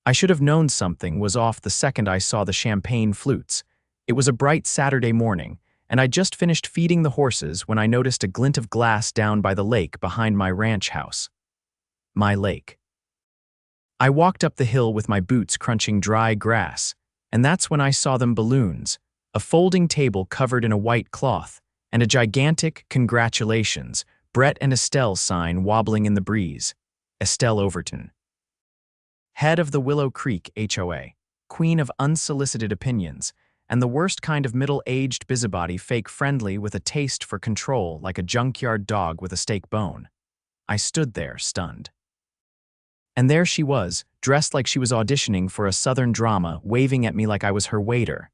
I should have known something was off the second I saw the champagne flutes. It was a bright Saturday morning, and I'd just finished feeding the horses when I noticed a glint of glass down by the lake behind my ranch house. My lake. I walked up the hill with my boots crunching dry grass, and that's when I saw them balloons, a folding table covered in a white cloth, and a gigantic "Congratulations, Brett and Estelle" sign wobbling in the breeze. Estelle Overton, head of the Willow Creek HOA, queen of unsolicited opinions, and the worst kind of middle-aged busybody, fake-friendly with a taste for control like a junkyard dog with a steak bone. I stood there, stunned. And there she was, dressed like she was auditioning for a southern drama, waving at me like I was her waiter.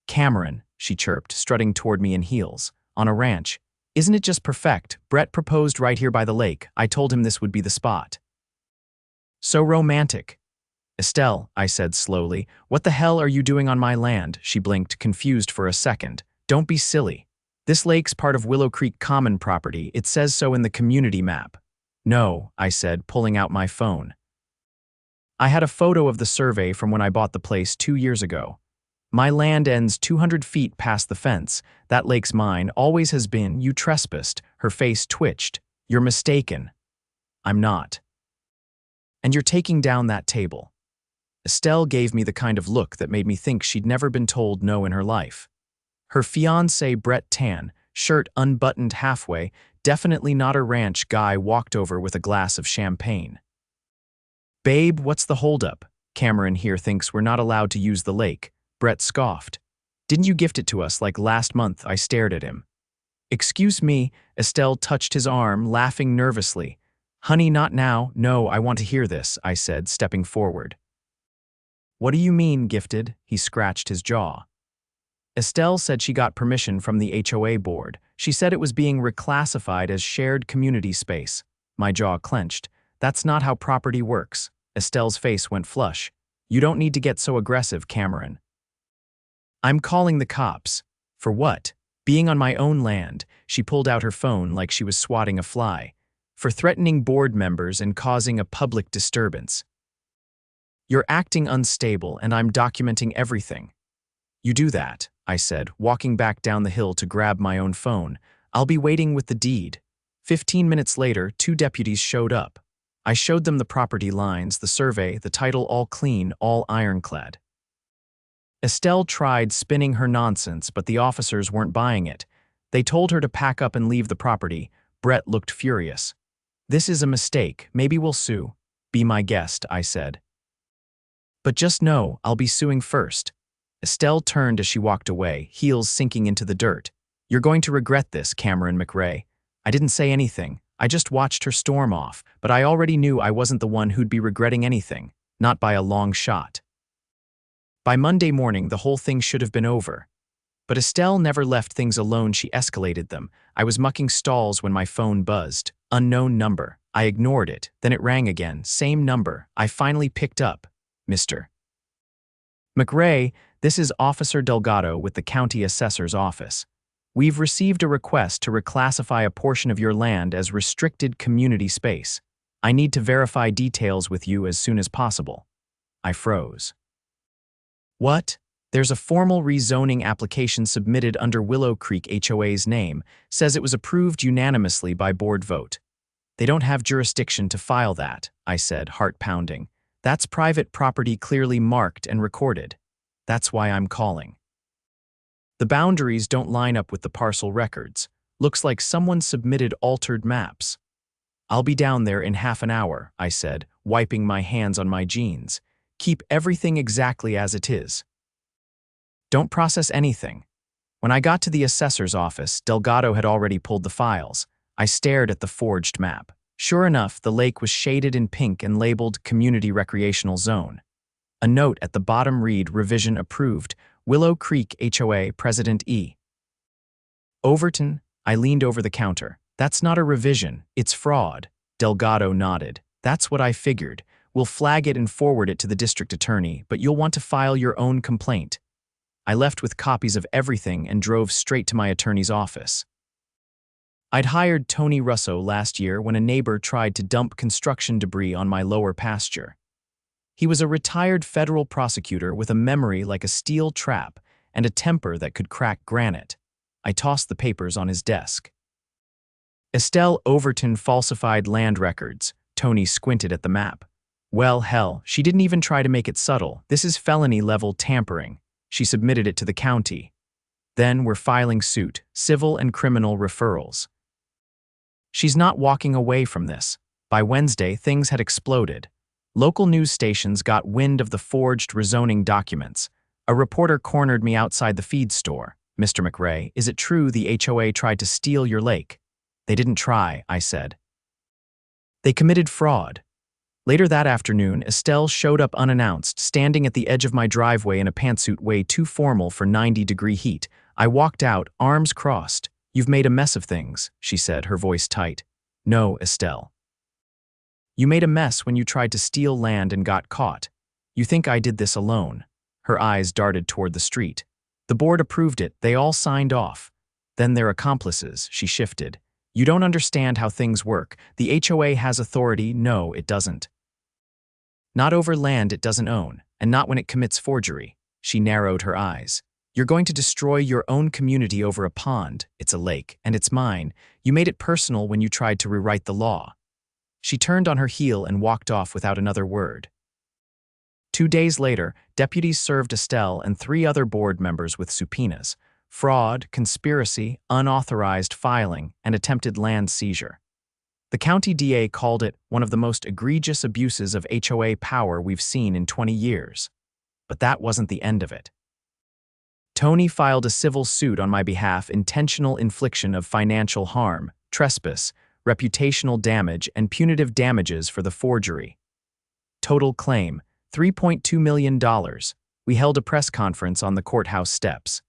"Cameron," she chirped, strutting toward me in heels, "on a ranch. Isn't it just perfect? Brett proposed right here by the lake. I told him this would be the spot." "So romantic." "Estelle," I said slowly, "what the hell are you doing on my land?" She blinked, confused for a second. "Don't be silly. This lake's part of Willow Creek Common property. It says so in the community map." "No," I said, pulling out my phone. I had a photo of the survey from when I bought the place 2 years ago. "My land ends 200 feet past the fence. That lake's mine, always has been. You trespassed." Her face twitched. "You're mistaken." "I'm not." "And you're taking down that table." Estelle gave me the kind of look that made me think she'd never been told no in her life. Her fiancé, Brett Tan, shirt unbuttoned halfway, definitely not a ranch guy, walked over with a glass of champagne. "Babe, what's the holdup? Cameron here thinks we're not allowed to use the lake." Brett scoffed. "Didn't you gift it to us like last month?" I stared at him. "Excuse me," Estelle touched his arm, laughing nervously. "Honey, not now." "No, I want to hear this," I said, stepping forward. "What do you mean, gifted?" He scratched his jaw. "Estelle said she got permission from the HOA board. She said it was being reclassified as shared community space." My jaw clenched. "That's not how property works." Estelle's face went flush. "You don't need to get so aggressive, Cameron." "I'm calling the cops." "For what?" "Being on my own land." She pulled out her phone like she was swatting a fly. "For threatening board members and causing a public disturbance." "You're acting unstable, and I'm documenting everything." "You do that," I said, walking back down the hill to grab my own phone. "I'll be waiting with the deed." 15 minutes later, 2 deputies showed up. I showed them the property lines, the survey, the title, all clean, all ironclad. Estelle tried spinning her nonsense, but the officers weren't buying it. They told her to pack up and leave the property. Brett looked furious. "This is a mistake. Maybe we'll sue." "Be my guest," I said. "But just know, I'll be suing first." Estelle turned as she walked away, heels sinking into the dirt. "You're going to regret this, Cameron McRae." I didn't say anything. I just watched her storm off, but I already knew I wasn't the one who'd be regretting anything, not by a long shot. By Monday morning, the whole thing should have been over. But Estelle never left things alone. She escalated them. I was mucking stalls when my phone buzzed. Unknown number. I ignored it. Then it rang again. Same number. I finally picked up. "Mr. McRae, this is Officer Delgado with the County Assessor's Office. We've received a request to reclassify a portion of your land as restricted community space. I need to verify details with you as soon as possible." I froze. "What?" "There's a formal rezoning application submitted under Willow Creek HOA's name. Says it was approved unanimously by board vote." "They don't have jurisdiction to file that," I said, heart pounding. "That's private property, clearly marked and recorded. That's why I'm calling. The boundaries don't line up with the parcel records. Looks like someone submitted altered maps." "I'll be down there in half an hour," I said, wiping my hands on my jeans. "Keep everything exactly as it is. Don't process anything." When I got to the assessor's office, Delgado had already pulled the files. I stared at the forged map. Sure enough, the lake was shaded in pink and labeled Community Recreational Zone. A note at the bottom read, "Revision approved. Willow Creek HOA, President E. Overton." I leaned over the counter. "That's not a revision, it's fraud." Delgado nodded. "That's what I figured. We'll flag it and forward it to the district attorney, but you'll want to file your own complaint." I left with copies of everything and drove straight to my attorney's office. I'd hired Tony Russo last year when a neighbor tried to dump construction debris on my lower pasture. He was a retired federal prosecutor with a memory like a steel trap and a temper that could crack granite. I tossed the papers on his desk. Estelle Overton falsified land records. Tony squinted at the map. Well, hell, she didn't even try to make it subtle. This is felony-level tampering. She submitted it to the county. Then we're filing suit, civil and criminal referrals. She's not walking away from this. By Wednesday, things had exploded. Local news stations got wind of the forged rezoning documents. A reporter cornered me outside the feed store. "Mr. McRae, is it true the HOA tried to steal your lake?" "They didn't try," I said. "They committed fraud." Later that afternoon, Estelle showed up unannounced, standing at the edge of my driveway in a pantsuit way too formal for 90-degree heat. I walked out, arms crossed. "You've made a mess of things," she said, her voice tight. "No, Estelle. You made a mess when you tried to steal land and got caught. You think I did this alone." Her eyes darted toward the street. "The board approved it, they all signed off. Then their accomplices," she shifted. "You don't understand how things work. The HOA has authority. No, it doesn't. Not over land it doesn't own, and not when it commits forgery." She narrowed her eyes. "You're going to destroy your own community over a pond. It's a lake, and it's mine. You made it personal when you tried to rewrite the law." She turned on her heel and walked off without another word. 2 days later, deputies served Estelle and 3 other board members with subpoenas: fraud, conspiracy, unauthorized filing, and attempted land seizure. The county DA called it one of the most egregious abuses of HOA power we've seen in 20 years. But that wasn't the end of it. Tony filed a civil suit on my behalf: intentional infliction of financial harm, trespass, reputational damage, and punitive damages for the forgery. Total claim, $3.2 million. We held a press conference on the courthouse steps.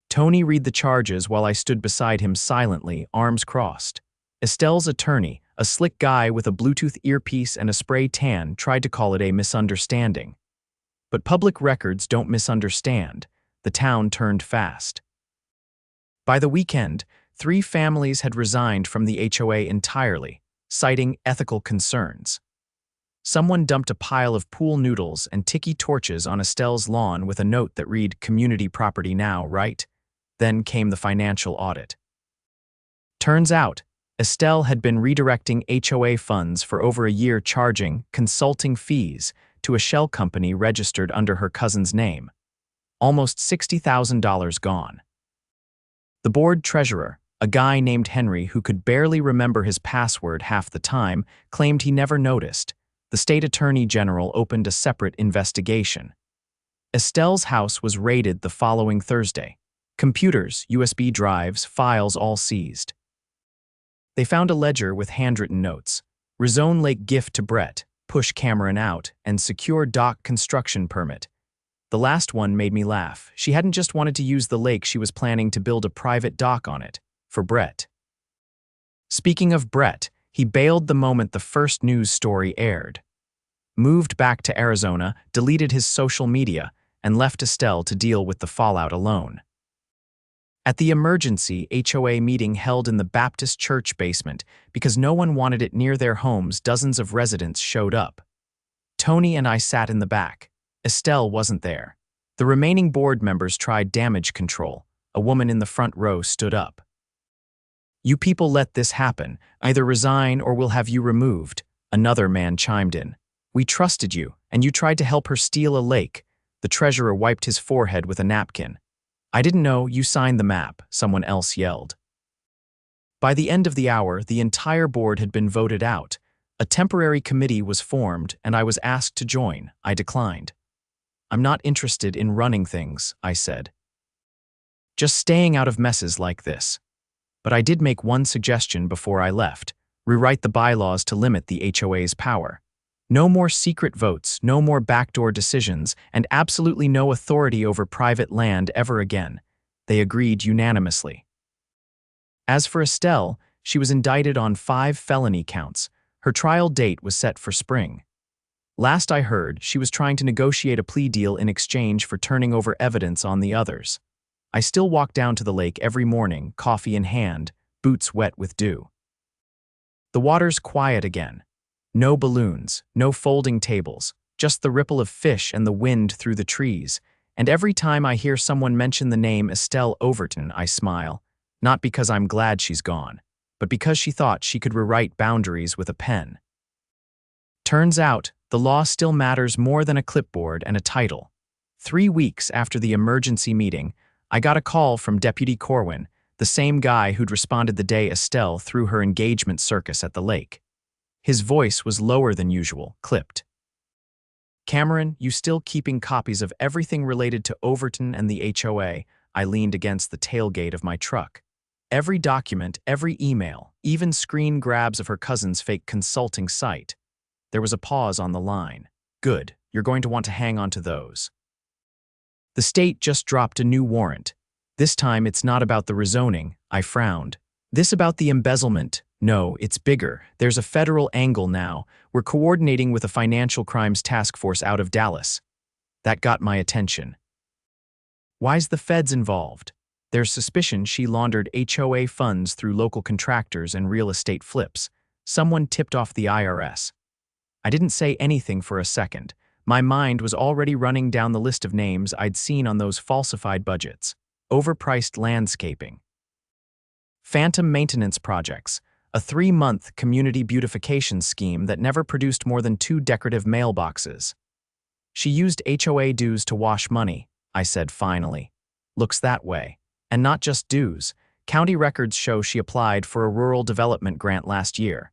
Tony read the charges while I stood beside him silently, arms crossed. Estelle's attorney, a slick guy with a Bluetooth earpiece and a spray tan, tried to call it a misunderstanding. But public records don't misunderstand. The town turned fast. By the weekend, 3 families had resigned from the HOA entirely, citing ethical concerns. Someone dumped a pile of pool noodles and tiki torches on Estelle's lawn with a note that read, "Community property now, right?" Then came the financial audit. Turns out, Estelle had been redirecting HOA funds for over a year, charging consulting fees to a shell company registered under her cousin's name. Almost $60,000 gone. The board treasurer, a guy named Henry who could barely remember his password half the time, claimed he never noticed. The state attorney general opened a separate investigation. Estelle's house was raided the following Thursday. Computers, USB drives, files all seized. They found a ledger with handwritten notes: Rezone Lake gift to Brett, push Cameron out, and secure dock construction permit. The last one made me laugh. She hadn't just wanted to use the lake, she was planning to build a private dock on it. For Brett. Speaking of Brett, he bailed the moment the first news story aired. Moved back to Arizona, deleted his social media, and left Estelle to deal with the fallout alone. At the emergency HOA meeting held in the Baptist church basement because no one wanted it near their homes, dozens of residents showed up. Tony and I sat in the back. Estelle wasn't there. The remaining board members tried damage control. A woman in the front row stood up. "You people let this happen. Either resign or we'll have you removed," another man chimed in. "We trusted you, and you tried to help her steal a lake." The treasurer wiped his forehead with a napkin. "I didn't know you signed the map," someone else yelled. By the end of the hour, the entire board had been voted out. A temporary committee was formed, and I was asked to join. I declined. "I'm not interested in running things," I said. "Just staying out of messes like this." But I did make one suggestion before I left: rewrite the bylaws to limit the HOA's power. No more secret votes, no more backdoor decisions, and absolutely no authority over private land ever again. They agreed unanimously. As for Estelle, she was indicted on 5 felony counts. Her trial date was set for spring. Last I heard, she was trying to negotiate a plea deal in exchange for turning over evidence on the others. I still walk down to the lake every morning, coffee in hand, boots wet with dew. The water's quiet again. No balloons, no folding tables, just the ripple of fish and the wind through the trees, and every time I hear someone mention the name Estelle Overton, I smile, not because I'm glad she's gone, but because she thought she could rewrite boundaries with a pen. Turns out, the law still matters more than a clipboard and a title. 3 weeks after the emergency meeting, I got a call from Deputy Corwin, the same guy who'd responded the day Estelle threw her engagement circus at the lake. His voice was lower than usual, clipped. "Cameron, you still keeping copies of everything related to Overton and the HOA?" I leaned against the tailgate of my truck. "Every document, every email, even screen grabs of her cousin's fake consulting site." There was a pause on the line. "Good, you're going to want to hang on to those." "The state just dropped a new warrant. This time it's not about the rezoning," I frowned. "This about the embezzlement. No, it's bigger. There's a federal angle now. We're coordinating with a financial crimes task force out of Dallas." That got my attention. "Why's the feds involved?" "There's suspicion she laundered HOA funds through local contractors and real estate flips. Someone tipped off the IRS." I didn't say anything for a second. My mind was already running down the list of names I'd seen on those falsified budgets. Overpriced landscaping. Phantom maintenance projects. A 3-month community beautification scheme that never produced more than 2 decorative mailboxes. "She used HOA dues to wash money," I said finally. "Looks that way. And not just dues. County records show she applied for a rural development grant last year.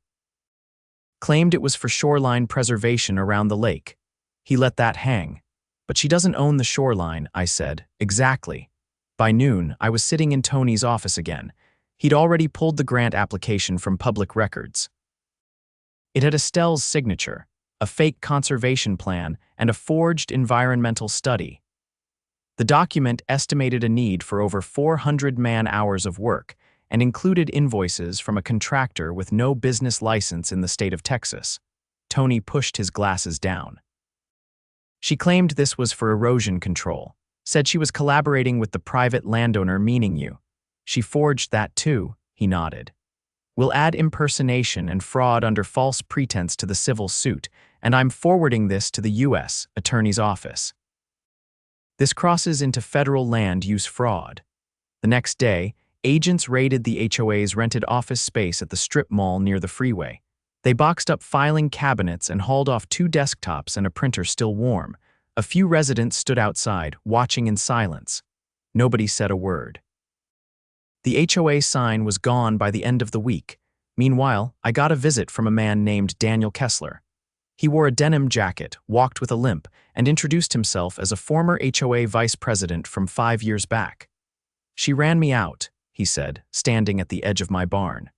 Claimed it was for shoreline preservation around the lake. He let that hang. But she doesn't own the shoreline," I said. "Exactly." By noon, I was sitting in Tony's office again. He'd already pulled the grant application from public records. It had Estelle's signature, a fake conservation plan, and a forged environmental study. The document estimated a need for over 400 man-hours of work and included invoices from a contractor with no business license in the state of Texas. Tony pushed his glasses down. "She claimed this was for erosion control. Said she was collaborating with the private landowner, meaning you. She forged that too," he nodded. "We'll add impersonation and fraud under false pretense to the civil suit, and I'm forwarding this to the U.S. Attorney's Office. This crosses into federal land use fraud." The next day, agents raided the HOA's rented office space at the strip mall near the freeway. They boxed up filing cabinets and hauled off 2 desktops and a printer still warm. A few residents stood outside, watching in silence. Nobody said a word. The HOA sign was gone by the end of the week. Meanwhile, I got a visit from a man named Daniel Kessler. He wore a denim jacket, walked with a limp, and introduced himself as a former HOA vice president from 5 years back. "She ran me out," he said, standing at the edge of my barn.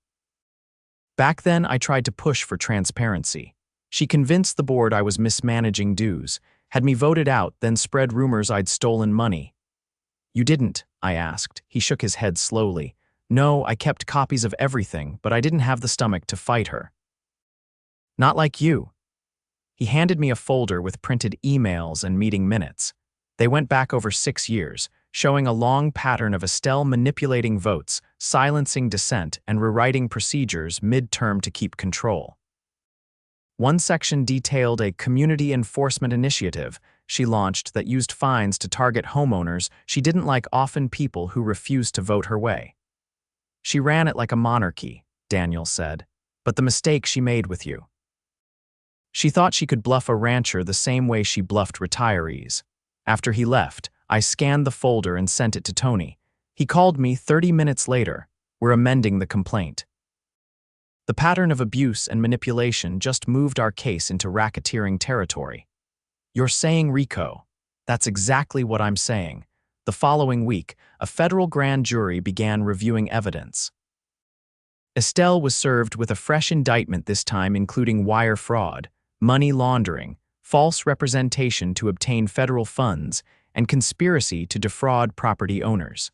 "Back then, I tried to push for transparency. She convinced the board I was mismanaging dues, had me voted out, then spread rumors I'd stolen money." "You didn't?" I asked. He shook his head slowly. "No, I kept copies of everything, but I didn't have the stomach to fight her." "Not like you." He handed me a folder with printed emails and meeting minutes. They went back over 6 years, showing a long pattern of Estelle manipulating votes, silencing dissent, and rewriting procedures mid-term to keep control. One section detailed a community enforcement initiative she launched that used fines to target homeowners she didn't like, often people who refused to vote her way. "She ran it like a monarchy," Daniel said, "but the mistake she made with you. She thought she could bluff a rancher the same way she bluffed retirees." After he left, I scanned the folder and sent it to Tony. He called me 30 minutes later. "We're amending the complaint. The pattern of abuse and manipulation just moved our case into racketeering territory." "You're saying RICO." "That's exactly what I'm saying." The following week, a federal grand jury began reviewing evidence. Estelle was served with a fresh indictment, this time including wire fraud, money laundering, false representation to obtain federal funds, and conspiracy to defraud property owners.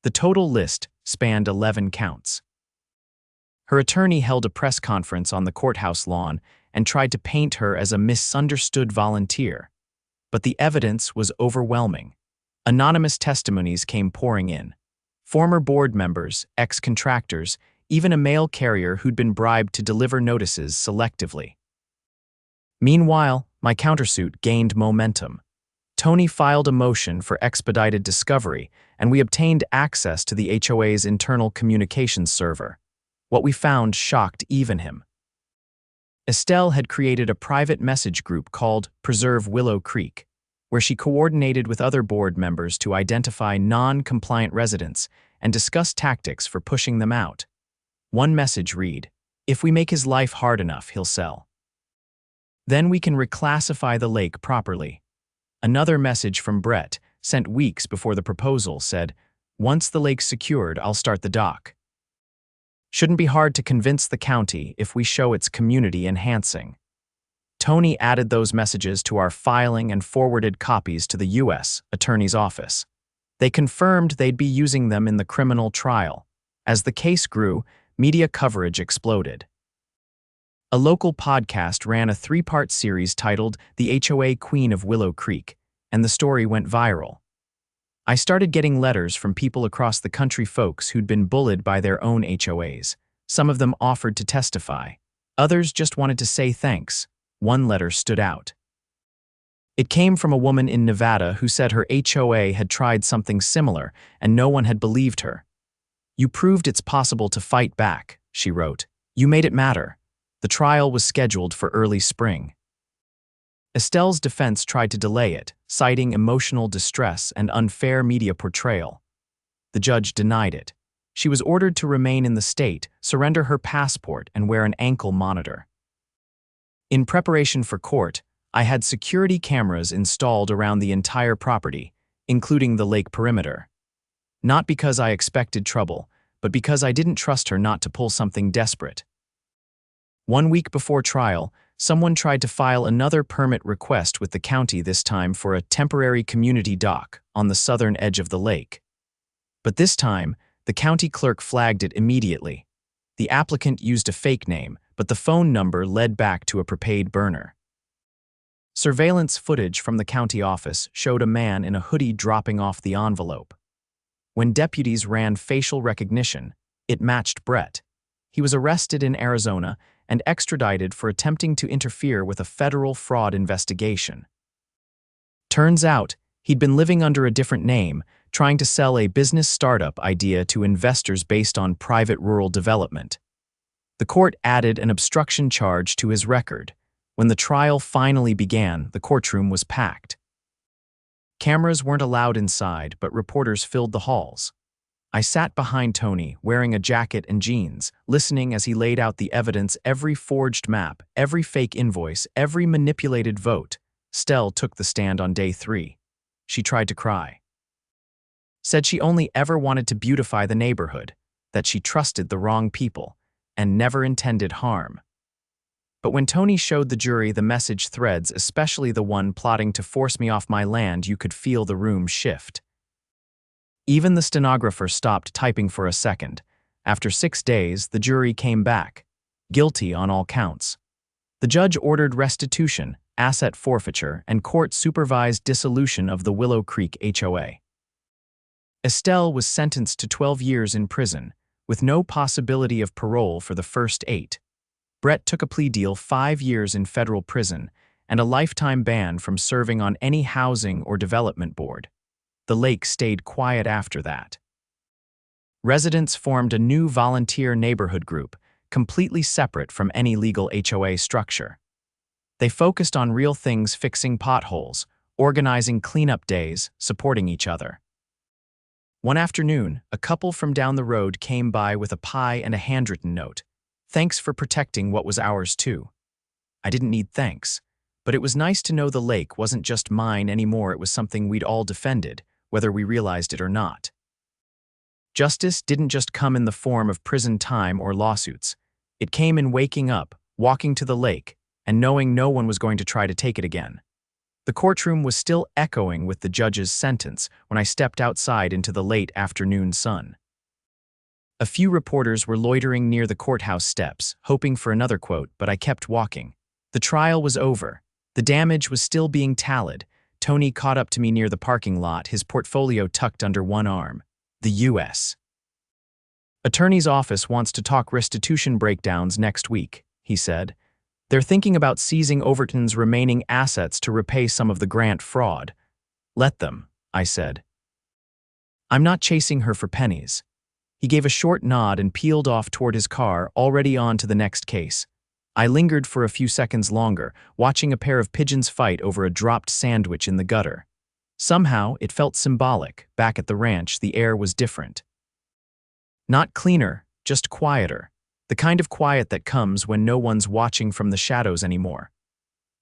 The total list spanned 11 counts. Her attorney held a press conference on the courthouse lawn and tried to paint her as a misunderstood volunteer. But the evidence was overwhelming. Anonymous testimonies came pouring in. Former board members, ex-contractors, even a mail carrier who'd been bribed to deliver notices selectively. Meanwhile, my countersuit gained momentum. Tony filed a motion for expedited discovery, and we obtained access to the HOA's internal communications server. What we found shocked even him. Estelle had created a private message group called Preserve Willow Creek, where she coordinated with other board members to identify non-compliant residents and discuss tactics for pushing them out. One message read, "If we make his life hard enough, he'll sell. Then we can reclassify the lake properly." Another message from Brett, sent weeks before the proposal, said, "Once the lake's secured, I'll start the dock." Shouldn't be hard to convince the county if we show it's community enhancing. Tony added those messages to our filing and forwarded copies to the U.S. Attorney's Office. They confirmed they'd be using them in the criminal trial. As the case grew, media coverage exploded. A local podcast ran a 3-part series titled The HOA Queen of Willow Creek, and the story went viral. I started getting letters from people across the country, folks who'd been bullied by their own HOAs. Some of them offered to testify. Others just wanted to say thanks. One letter stood out. It came from a woman in Nevada who said her HOA had tried something similar and no one had believed her. "You proved it's possible to fight back," she wrote. "You made it matter." The trial was scheduled for early spring. Estelle's defense tried to delay it, citing emotional distress and unfair media portrayal. The judge denied it. She was ordered to remain in the state, surrender her passport, and wear an ankle monitor. In preparation for court, I had security cameras installed around the entire property, including the lake perimeter. Not because I expected trouble, but because I didn't trust her not to pull something desperate. 1 week before trial, someone tried to file another permit request with the county, this time for a temporary community dock on the southern edge of the lake. But this time, the county clerk flagged it immediately. The applicant used a fake name, but the phone number led back to a prepaid burner. Surveillance footage from the county office showed a man in a hoodie dropping off the envelope. When deputies ran facial recognition, it matched Brett. He was arrested in Arizona and extradited for attempting to interfere with a federal fraud investigation. Turns out, he'd been living under a different name, trying to sell a business startup idea to investors based on private rural development. The court added an obstruction charge to his record. When the trial finally began, the courtroom was packed. Cameras weren't allowed inside, but reporters filled the halls. I sat behind Tony, wearing a jacket and jeans, listening as he laid out the evidence: every forged map, every fake invoice, every manipulated vote. Estelle took the stand on day 3. She tried to cry. Said she only ever wanted to beautify the neighborhood, that she trusted the wrong people, and never intended harm. But when Tony showed the jury the message threads, especially the one plotting to force me off my land, you could feel the room shift. Even the stenographer stopped typing for a second. After 6 days, the jury came back, guilty on all counts. The judge ordered restitution, asset forfeiture, and court-supervised dissolution of the Willow Creek HOA. Estelle was sentenced to 12 years in prison, with no possibility of parole for the first 8. Brett took a plea deal: 5 years in federal prison and a lifetime ban from serving on any housing or development board. The lake stayed quiet after that. Residents formed a new volunteer neighborhood group, completely separate from any legal HOA structure. They focused on real things: fixing potholes, organizing cleanup days, supporting each other. One afternoon, a couple from down the road came by with a pie and a handwritten note. "Thanks for protecting what was ours too." I didn't need thanks, but it was nice to know the lake wasn't just mine anymore. It was something we'd all defended, whether we realized it or not. Justice didn't just come in the form of prison time or lawsuits. It came in waking up, walking to the lake, and knowing no one was going to try to take it again. The courtroom was still echoing with the judge's sentence when I stepped outside into the late afternoon sun. A few reporters were loitering near the courthouse steps, hoping for another quote, but I kept walking. The trial was over. The damage was still being tallied. Tony caught up to me near the parking lot, his portfolio tucked under one arm. "The U.S. Attorney's Office wants to talk restitution breakdowns next week," he said. They're thinking about seizing Overton's remaining assets to repay some of the grant fraud. Let them, I said. I'm not chasing her for pennies. He gave a short nod and peeled off toward his car, already on to the next case. I lingered for a few seconds longer, watching a pair of pigeons fight over a dropped sandwich in the gutter. Somehow, it felt symbolic. Back at the ranch, the air was different. Not cleaner, just quieter. The kind of quiet that comes when no one's watching from the shadows anymore.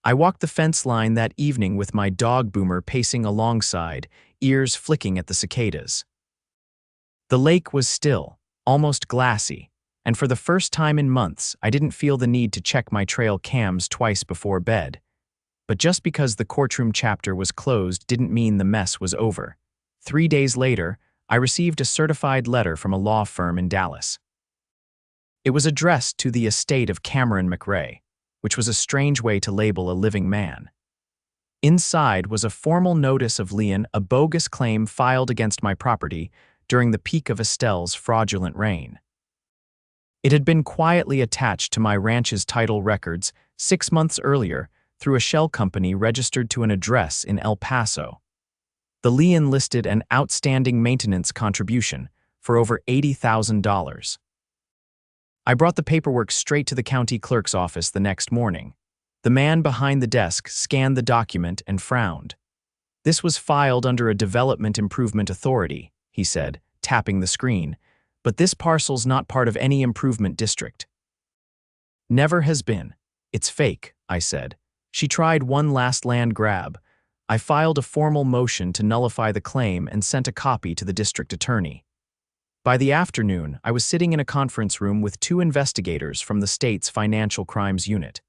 I walked the fence line that evening with my dog Boomer pacing alongside, ears flicking at the cicadas. The lake was still, almost glassy, and for the first time in months, I didn't feel the need to check my trail cams twice before bed. But just because the courtroom chapter was closed didn't mean the mess was over. 3 days later, I received a certified letter from a law firm in Dallas. It was addressed to the estate of Cameron McRae, which was a strange way to label a living man. Inside was a formal notice of lien, a bogus claim filed against my property during the peak of Estelle's fraudulent reign. It had been quietly attached to my ranch's title records 6 months earlier through a shell company registered to an address in El Paso. The lien listed an outstanding maintenance contribution for over $80,000. I brought the paperwork straight to the county clerk's office the next morning. The man behind the desk scanned the document and frowned. This was filed under a Development Improvement Authority, he said, tapping the screen, but this parcel's not part of any improvement district. Never has been. It's fake, I said. She tried one last land grab. I filed a formal motion to nullify the claim and sent a copy to the district attorney. By the afternoon, I was sitting in a conference room with 2 investigators from the state's Financial Crimes Unit.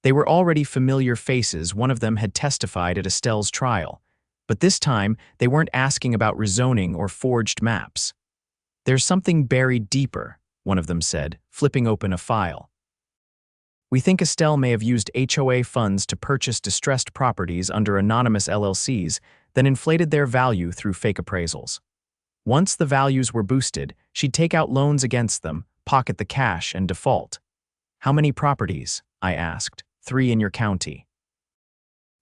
They were already familiar faces. One of them had testified at Estelle's trial, but this time they weren't asking about rezoning or forged maps. There's something buried deeper, one of them said, flipping open a file. We think Estelle may have used HOA funds to purchase distressed properties under anonymous LLCs, then inflated their value through fake appraisals. Once the values were boosted, she'd take out loans against them, pocket the cash, and default. How many properties? I asked. 3 in your county.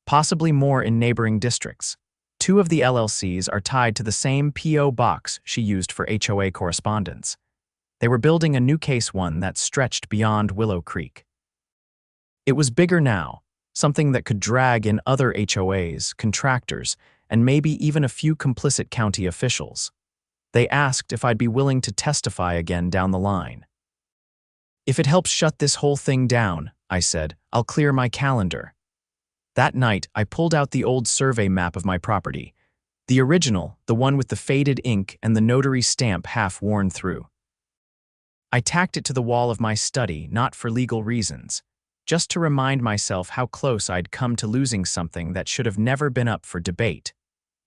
Possibly more in neighboring districts. 2 of the LLCs are tied to the same P.O. box she used for HOA correspondence. They were building a new case, one that stretched beyond Willow Creek. It was bigger now, something that could drag in other HOAs, contractors, and maybe even a few complicit county officials. They asked if I'd be willing to testify again down the line. If it helps shut this whole thing down, I said, I'll clear my calendar. That night, I pulled out the old survey map of my property. The original, the one with the faded ink and the notary stamp half worn through. I tacked it to the wall of my study, not for legal reasons, just to remind myself how close I'd come to losing something that should have never been up for debate.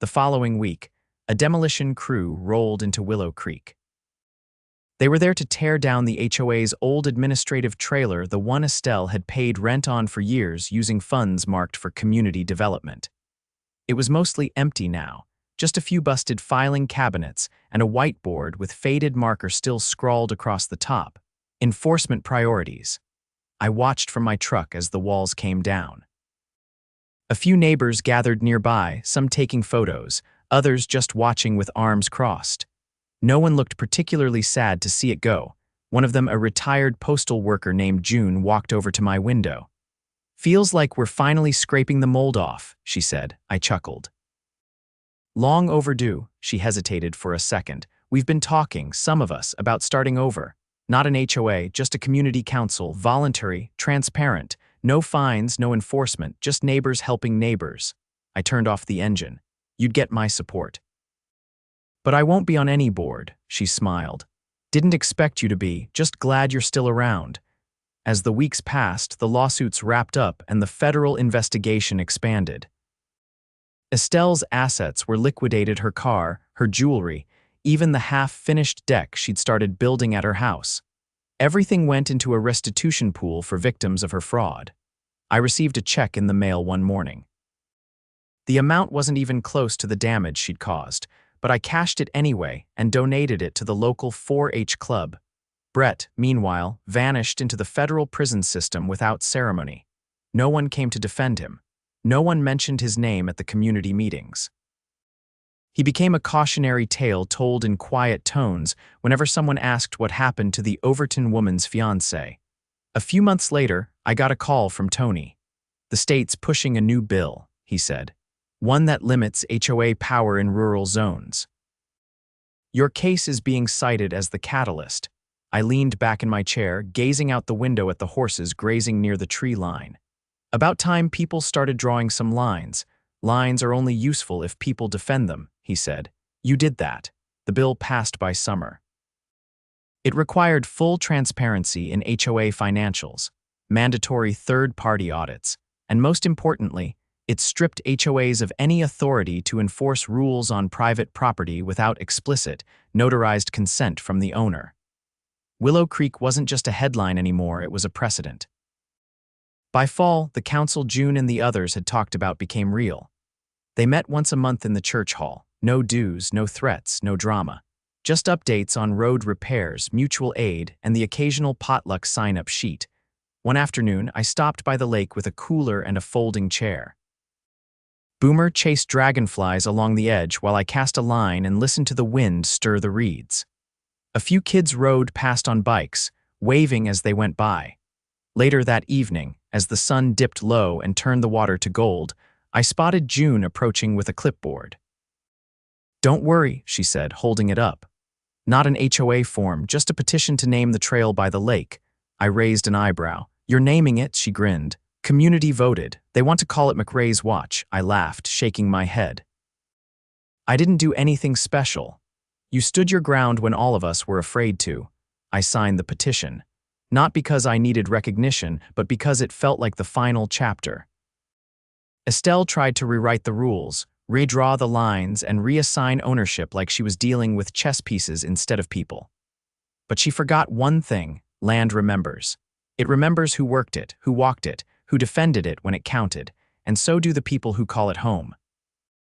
The following week, a demolition crew rolled into Willow Creek. They were there to tear down the HOA's old administrative trailer, the one Estelle had paid rent on for years using funds marked for community development. It was mostly empty now, just a few busted filing cabinets and a whiteboard with faded marker still scrawled across the top. Enforcement priorities. I watched from my truck as the walls came down. A few neighbors gathered nearby, some taking photos, others just watching with arms crossed. No one looked particularly sad to see it go. One of them, a retired postal worker named June, walked over to my window. Feels like we're finally scraping the mold off, she said. I chuckled. Long overdue, she hesitated for a second. We've been talking, some of us, about starting over. Not an HOA, just a community council, voluntary, transparent. No fines, no enforcement, just neighbors helping neighbors. I turned off the engine. You'd get my support. But I won't be on any board, she smiled. Didn't expect you to be, just glad you're still around. As the weeks passed, the lawsuits wrapped up and the federal investigation expanded. Estelle's assets were liquidated, her car, her jewelry, even the half-finished deck she'd started building at her house. Everything went into a restitution pool for victims of her fraud. I received a check in the mail one morning. The amount wasn't even close to the damage she'd caused, but I cashed it anyway and donated it to the local 4-H club. Brett, meanwhile, vanished into the federal prison system without ceremony. No one came to defend him. No one mentioned his name at the community meetings. He became a cautionary tale told in quiet tones whenever someone asked what happened to the Overton woman's fiancé. A few months later, I got a call from Tony. "The state's pushing a new bill," he said. "One that limits HOA power in rural zones. Your case is being cited as the catalyst." I leaned back in my chair, gazing out the window at the horses grazing near the tree line. "About time people started drawing some lines. Lines are only useful if people defend them," he said. "You did that. The bill passed by summer. It required full transparency in HOA financials, mandatory third-party audits, and most importantly, it stripped HOAs of any authority to enforce rules on private property without explicit, notarized consent from the owner. Willow Creek wasn't just a headline anymore, it was a precedent. By fall, the council June and the others had talked about became real. They met once a month in the church hall. No dues, no threats, no drama. Just updates on road repairs, mutual aid, and the occasional potluck sign-up sheet. One afternoon, I stopped by the lake with a cooler and a folding chair. Boomer chased dragonflies along the edge while I cast a line and listened to the wind stir the reeds. A few kids rode past on bikes, waving as they went by. Later that evening, as the sun dipped low and turned the water to gold, I spotted June approaching with a clipboard. "Don't worry," she said, holding it up. "Not an HOA form, just a petition to name the trail by the lake." I raised an eyebrow. "You're naming it," she grinned. "Community voted. They want to call it McRae's Watch." I laughed, shaking my head. "I didn't do anything special. You stood your ground when all of us were afraid to." I signed the petition. Not because I needed recognition, but because it felt like the final chapter. Estelle tried to rewrite the rules, redraw the lines, and reassign ownership like she was dealing with chess pieces instead of people. But she forgot one thing: land remembers. It remembers who worked it, who walked it, who defended it when it counted, and so do the people who call it home.